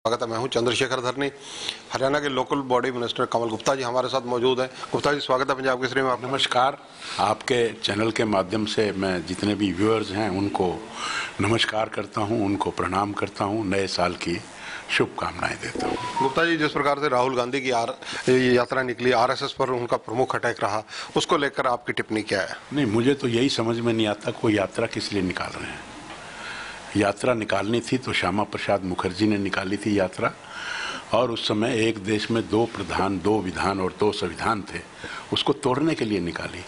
स्वागत है। मैं हूं चंद्रशेखर धरनी। हरियाणा के लोकल बॉडी मिनिस्टर कमल गुप्ता जी हमारे साथ मौजूद हैं। गुप्ता जी, स्वागत है पंजाब केसरी में। नमस्कार। आपके चैनल के माध्यम से मैं जितने भी व्यूअर्स हैं उनको नमस्कार करता हूं, उनको प्रणाम करता हूं, नए साल की शुभकामनाएं देता हूं। गुप्ता जी, जिस प्रकार से राहुल गांधी की यात्रा निकली, आरएसएस पर उनका प्रमुख अटैक रहा, उसको लेकर आपकी टिप्पणी क्या है? नहीं, मुझे तो यही समझ में नहीं आता कोई यात्रा किस लिए निकाल रहे हैं। यात्रा निकालनी थी तो श्यामा प्रसाद मुखर्जी ने निकाली थी यात्रा, और उस समय एक देश में 2 प्रधान, 2 विधान और 2 संविधान थे, उसको तोड़ने के लिए निकाली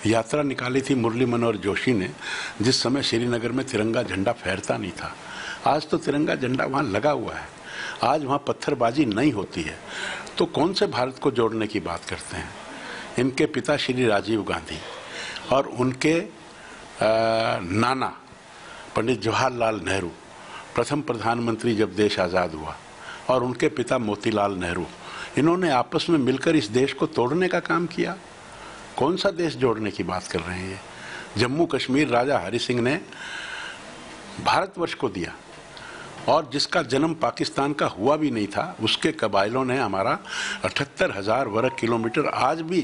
यात्रा। निकाली थी मुरली मनोहर जोशी ने, जिस समय श्रीनगर में तिरंगा झंडा फहरता नहीं था। आज तो तिरंगा झंडा वहाँ लगा हुआ है, आज वहाँ पत्थरबाजी नहीं होती है। तो कौन से भारत को जोड़ने की बात करते हैं? इनके पिता श्री राजीव गांधी और उनके नाना पंडित जवाहरलाल नेहरू, प्रथम प्रधानमंत्री जब देश आज़ाद हुआ, और उनके पिता मोतीलाल नेहरू, इन्होंने आपस में मिलकर इस देश को तोड़ने का काम किया। कौन सा देश जोड़ने की बात कर रहे हैं? जम्मू कश्मीर राजा हरि सिंह ने भारतवर्ष को दिया, और जिसका जन्म पाकिस्तान का हुआ भी नहीं था, उसके कबाइलों ने हमारा 78,000 वर्ग किलोमीटर आज भी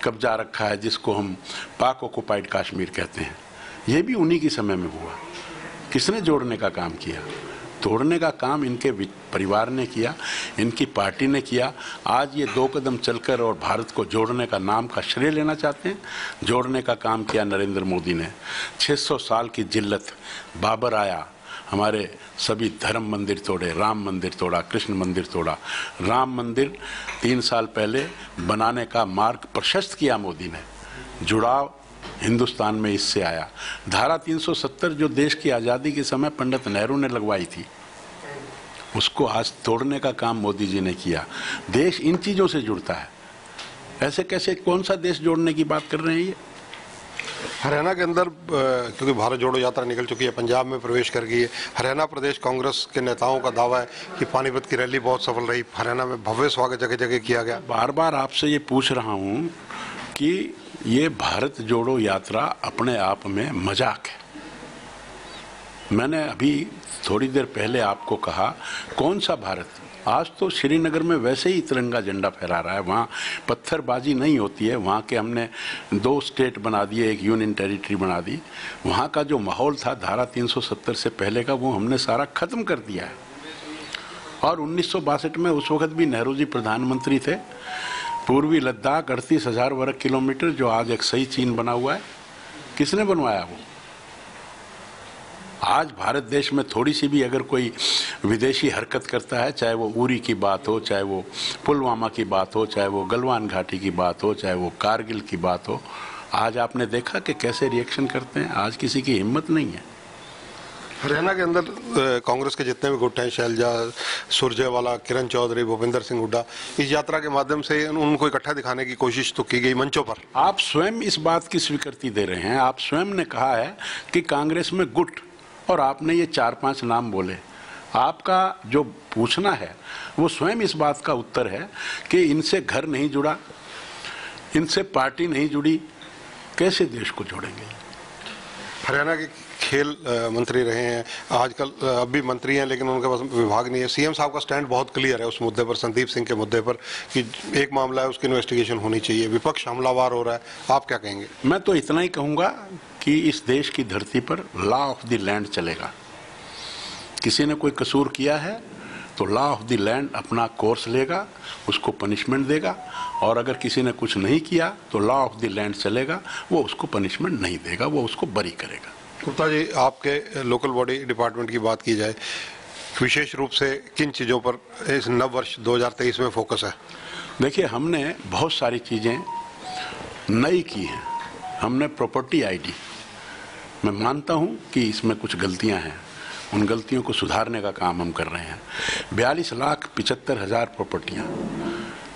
कब्जा रखा है, जिसको हम पाक ऑक्युपाइड कश्मीर कहते हैं। ये भी उन्हीं के समय में हुआ। किसने जोड़ने का काम किया? तोड़ने का काम इनके परिवार ने किया, इनकी पार्टी ने किया। आज ये 2 कदम चलकर और भारत को जोड़ने का नाम का श्रेय लेना चाहते हैं। जोड़ने का काम किया नरेंद्र मोदी ने। 600 साल की जिल्लत, बाबर आया, हमारे सभी धर्म मंदिर तोड़े, राम मंदिर तोड़ा, कृष्ण मंदिर तोड़ा। राम मंदिर 3 साल पहले बनाने का मार्ग प्रशस्त किया मोदी ने। जुड़ाव हिंदुस्तान में इससे आया। धारा 370 जो देश की आज़ादी के समय पंडित नेहरू ने लगवाई थी, उसको आज तोड़ने का काम मोदी जी ने किया। देश इन चीज़ों से जुड़ता है। ऐसे कैसे, कौन सा देश जोड़ने की बात कर रहे हैं ये? हरियाणा के अंदर क्योंकि भारत जोड़ो यात्रा निकल चुकी है, पंजाब में प्रवेश कर गई है। हरियाणा प्रदेश कांग्रेस के नेताओं का दावा है कि पानीपत की रैली बहुत सफल रही, हरियाणा में भव्य स्वागत जगह जगह किया गया। बार बार आपसे ये पूछ रहा हूँ कि ये भारत जोड़ो यात्रा अपने आप में मजाक है। मैंने अभी थोड़ी देर पहले आपको कहा, कौन सा भारत? आज तो श्रीनगर में वैसे ही तिरंगा झंडा फहरा रहा है, वहाँ पत्थरबाजी नहीं होती है। वहाँ के हमने 2 स्टेट बना दिए, एक यूनियन टेरिटरी बना दी। वहाँ का जो माहौल था धारा 370 से पहले का, वो हमने सारा खत्म कर दिया है। और 1962 में उस वक्त भी नेहरू जी प्रधानमंत्री थे। पूर्वी लद्दाख 38,000 वर्ग किलोमीटर, जो आज एक सही चीन बना हुआ है, किसने बनवाया वो? आज भारत देश में थोड़ी सी भी अगर कोई विदेशी हरकत करता है, चाहे वो उरी की बात हो, चाहे वो पुलवामा की बात हो, चाहे वो गलवान घाटी की बात हो, चाहे वो कारगिल की बात हो, आज आपने देखा कि कैसे रिएक्शन करते हैं। आज किसी की हिम्मत नहीं है। हरियाणा के अंदर कांग्रेस के जितने भी गुट हैं, शैलजा सुरजेवाला, किरण चौधरी, भूपिंदर सिंह हुड्डा, इस यात्रा के माध्यम से उनको इकट्ठा दिखाने की कोशिश तो की गई मंचों पर। आप स्वयं इस बात की स्वीकृति दे रहे हैं। आप स्वयं ने कहा है कि कांग्रेस में गुट, और आपने ये 4-5 नाम बोले। आपका जो पूछना है वो स्वयं इस बात का उत्तर है कि इनसे घर नहीं जुड़ा, इनसे पार्टी नहीं जुड़ी, कैसे देश को जोड़ेंगे? हरियाणा के खेल मंत्री रहे हैं, आजकल अब भी मंत्री हैं, लेकिन उनके पास विभाग नहीं है। सीएम साहब का स्टैंड बहुत क्लियर है उस मुद्दे पर, संदीप सिंह के मुद्दे पर, कि एक मामला है, उसकी इन्वेस्टिगेशन होनी चाहिए। विपक्ष हमलावर हो रहा है, आप क्या कहेंगे? मैं तो इतना ही कहूँगा कि इस देश की धरती पर लॉ ऑफ द लैंड चलेगा। किसी ने कोई कसूर किया है तो लॉ ऑफ द लैंड अपना कोर्स लेगा, उसको पनिशमेंट देगा, और अगर किसी ने कुछ नहीं किया तो लॉ ऑफ द लैंड चलेगा, वो उसको पनिशमेंट नहीं देगा, वो उसको बरी करेगा। गुप्ता जी, आपके लोकल बॉडी डिपार्टमेंट की बात की जाए, विशेष रूप से किन चीज़ों पर इस नव वर्ष 2023 में फोकस है? देखिए, हमने बहुत सारी चीज़ें नई की हैं। हमने प्रॉपर्टी आईडी, मैं मानता हूं कि इसमें कुछ गलतियां हैं, उन गलतियों को सुधारने का काम हम कर रहे हैं। 42,75,000 प्रॉपर्टियां।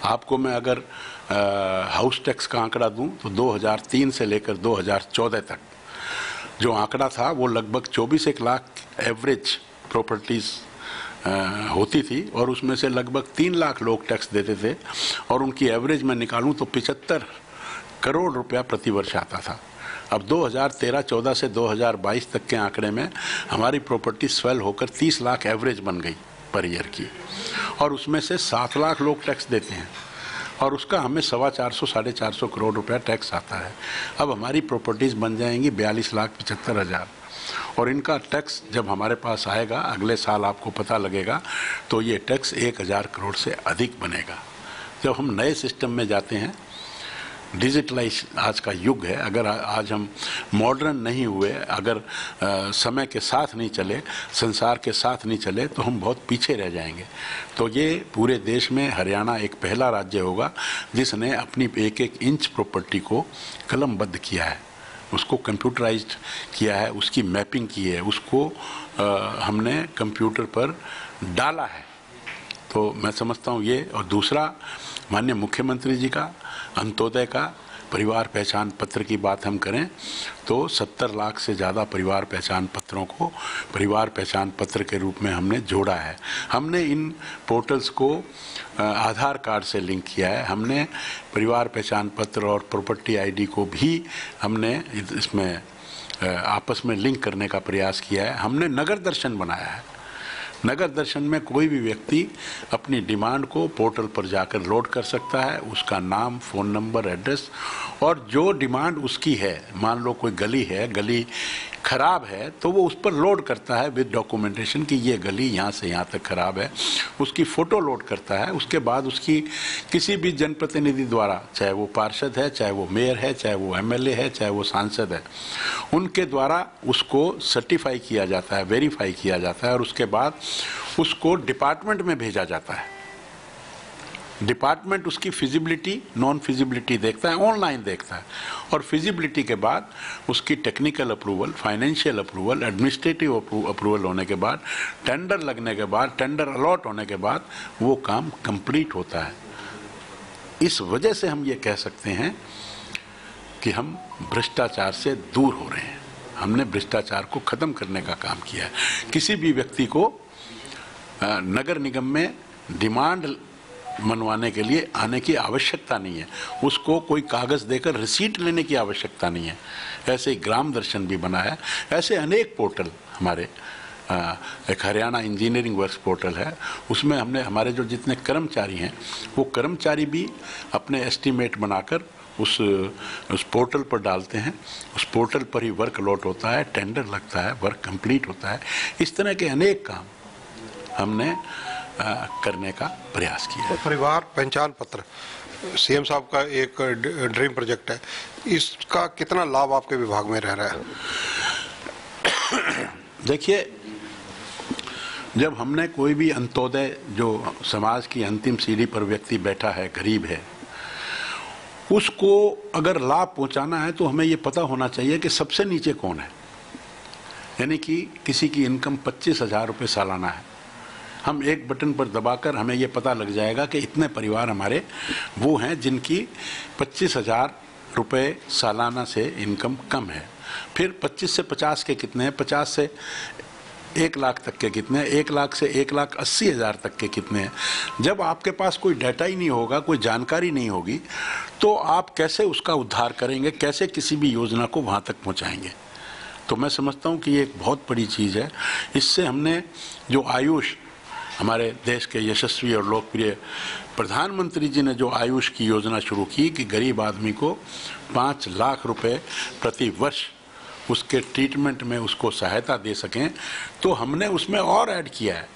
आपको मैं अगर हाउस टैक्स का आंकड़ा दूं तो 2003 से लेकर 2014 तक जो आंकड़ा था वो लगभग 24 लाख एवरेज प्रॉपर्टीज़ होती थी, और उसमें से लगभग 3 लाख लोग टैक्स देते थे, और उनकी एवरेज में निकालूं तो 75 करोड़ रुपया प्रति वर्ष आता था। अब 2013-14 से 2022 तक के आंकड़े में हमारी प्रॉपर्टी स्वेल होकर 30 लाख एवरेज बन गई। पर ईयर की, और उसमें से 7 लाख लोग टैक्स देते हैं और उसका हमें 425 साढ़े 400 करोड़ रुपया टैक्स आता है। अब हमारी प्रॉपर्टीज़ बन जाएंगी 42,75,000 और इनका टैक्स जब हमारे पास आएगा अगले साल आपको पता लगेगा तो ये टैक्स 1,000 करोड़ से अधिक बनेगा। जब हम नए सिस्टम में जाते हैं, डिजिटलाइज आज का युग है, अगर आज हम मॉडर्न नहीं हुए, अगर समय के साथ नहीं चले, संसार के साथ नहीं चले तो हम बहुत पीछे रह जाएंगे। तो ये पूरे देश में हरियाणा एक पहला राज्य होगा जिसने अपनी एक एक इंच प्रॉपर्टी को कलमबद्ध किया है, उसको कंप्यूटराइज्ड किया है, उसकी मैपिंग की है, उसको हमने कंप्यूटर पर डाला है। तो मैं समझता हूँ ये। और दूसरा, माननीय मुख्यमंत्री जी का अंत्योदय का परिवार पहचान पत्र की बात हम करें तो 70 लाख से ज़्यादा परिवार पहचान पत्रों को परिवार पहचान पत्र के रूप में हमने जोड़ा है। हमने इन पोर्टल्स को आधार कार्ड से लिंक किया है, हमने परिवार पहचान पत्र और प्रॉपर्टी आईडी को भी हमने इसमें आपस में लिंक करने का प्रयास किया है। हमने नगर दर्शन बनाया है। नगर दर्शन में कोई भी व्यक्ति अपनी डिमांड को पोर्टल पर जाकर लोड कर सकता है, उसका नाम, फ़ोन नंबर, एड्रेस और जो डिमांड उसकी है, मान लो कोई गली है, गली ख़राब है तो वो उस पर लोड करता है विद डॉक्यूमेंटेशन कि ये गली यहाँ से यहाँ तक ख़राब है, उसकी फ़ोटो लोड करता है। उसके बाद उसकी किसी भी जनप्रतिनिधि द्वारा, चाहे वो पार्षद है, चाहे वो मेयर है, चाहे वो एमएलए है, चाहे वो सांसद है, उनके द्वारा उसको सर्टिफाई किया जाता है, वेरीफाई किया जाता है और उसके बाद उसको डिपार्टमेंट में भेजा जाता है। डिपार्टमेंट उसकी फिजिबिलिटी, नॉन फिजिबिलिटी देखता है, ऑनलाइन देखता है और फिजिबिलिटी के बाद उसकी technical approval, financial approval, administrative approval होने के बाद, टेंडर लगने के बाद, टेंडर अलॉट होने के बाद वो काम कंप्लीट होता है। इस वजह से हम ये कह सकते हैं कि हम भ्रष्टाचार से दूर हो रहे हैं। हमने भ्रष्टाचार को ख़त्म करने का काम किया है। किसी भी व्यक्ति को नगर निगम में डिमांड मनवाने के लिए आने की आवश्यकता नहीं है, उसको कोई कागज़ देकर रिसीट लेने की आवश्यकता नहीं है। ऐसे ही ग्राम दर्शन भी बना है। ऐसे अनेक पोर्टल हमारे, एक हरियाणा इंजीनियरिंग वर्क्स पोर्टल है, उसमें हमने हमारे जो जितने कर्मचारी हैं वो कर्मचारी भी अपने एस्टीमेट बनाकर उस पोर्टल पर डालते हैं। उस पोर्टल पर ही वर्क अलॉट होता है, टेंडर लगता है, वर्क कंप्लीट होता है। इस तरह के अनेक काम हमने करने का प्रयास किया है। परिवार पहचान पत्र सीएम साहब का एक ड्रीम प्रोजेक्ट है, इसका कितना लाभ आपके विभाग में रह रहा है? देखिए, जब हमने कोई भी अंत्योदय, जो समाज की अंतिम सीढ़ी पर व्यक्ति बैठा है, गरीब है, उसको अगर लाभ पहुंचाना है तो हमें ये पता होना चाहिए कि सबसे नीचे कौन है। यानी कि किसी की इनकम 25,000 रुपये सालाना है, हम एक बटन पर दबाकर हमें ये पता लग जाएगा कि इतने परिवार हमारे वो हैं जिनकी 25,000 रुपये सालाना से इनकम कम है। फिर 25 से 50 के कितने हैं, 50 से 1 लाख तक के कितने हैं, 1 लाख से 1,80,000 तक के कितने हैं। जब आपके पास कोई डाटा ही नहीं होगा, कोई जानकारी नहीं होगी, तो आप कैसे उसका उद्धार करेंगे, कैसे किसी भी योजना को वहाँ तक पहुँचाएंगे? तो मैं समझता हूँ कि ये एक बहुत बड़ी चीज़ है। इससे हमने जो आयुष, हमारे देश के यशस्वी और लोकप्रिय प्रधानमंत्री जी ने जो आयुष की योजना शुरू की कि गरीब आदमी को 5 लाख रुपए प्रति वर्ष उसके ट्रीटमेंट में उसको सहायता दे सकें, तो हमने उसमें और ऐड किया है।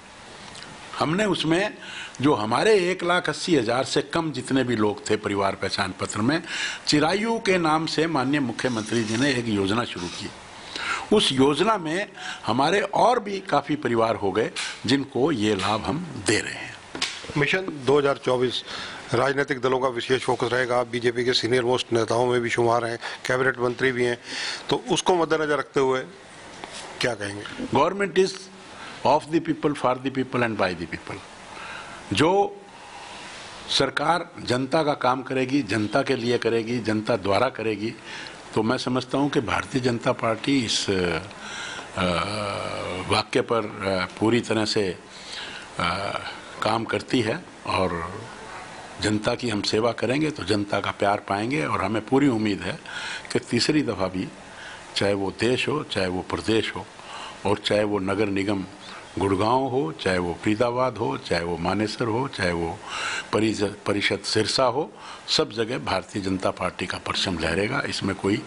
हमने उसमें जो हमारे 1,80,000 से कम जितने भी लोग थे परिवार पहचान पत्र में, चिरायु के नाम से माननीय मुख्यमंत्री जी ने एक योजना शुरू की। उस योजना में हमारे और भी काफ़ी परिवार हो गए जिनको ये लाभ हम दे रहे हैं। मिशन 2024 राजनीतिक दलों का विशेष फोकस रहेगा। बीजेपी के सीनियर मोस्ट नेताओं में भी शुमार हैं, कैबिनेट मंत्री भी हैं, तो उसको मद्देनजर रखते हुए क्या कहेंगे? Government is of the people, for the people and by the people. जो सरकार जनता का काम करेगी, जनता के लिए करेगी, जनता द्वारा करेगी, तो मैं समझता हूं कि भारतीय जनता पार्टी इस वाक्य पर पूरी तरह से काम करती है और जनता की हम सेवा करेंगे तो जनता का प्यार पाएंगे। और हमें पूरी उम्मीद है कि तीसरी दफ़ा भी, चाहे वो देश हो, चाहे वो प्रदेश हो और चाहे वो नगर निगम गुड़गांव हो, चाहे वो फरीदाबाद हो, चाहे वो मानेसर हो, चाहे वो परिषद सिरसा हो, सब जगह भारतीय जनता पार्टी का परचम लहरेगा, इसमें कोई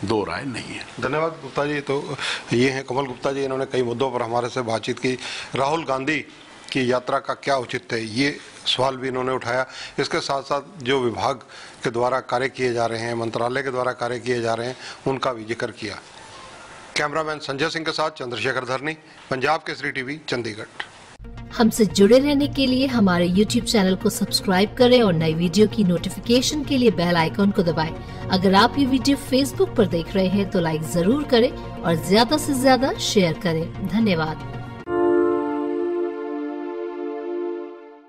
दो राय नहीं है। धन्यवाद गुप्ता जी। तो ये हैं कमल गुप्ता जी, इन्होंने कई मुद्दों पर हमारे से बातचीत की। राहुल गांधी की यात्रा का क्या औचित्य है, ये सवाल भी इन्होंने उठाया। इसके साथ साथ जो विभाग के द्वारा कार्य किए जा रहे हैं, मंत्रालय के द्वारा कार्य किए जा रहे हैं, उनका भी जिक्र किया। कैमरामैन संजय सिंह के साथ चंद्रशेखर धरनी, पंजाब केसरी टीवी, चंडीगढ़। हमसे जुड़े रहने के लिए हमारे YouTube चैनल को सब्सक्राइब करें और नई वीडियो की नोटिफिकेशन के लिए बेल आइकॉन को दबाएं। अगर आप ये वीडियो Facebook पर देख रहे हैं तो लाइक जरूर करें और ज्यादा से ज्यादा शेयर करें। धन्यवाद।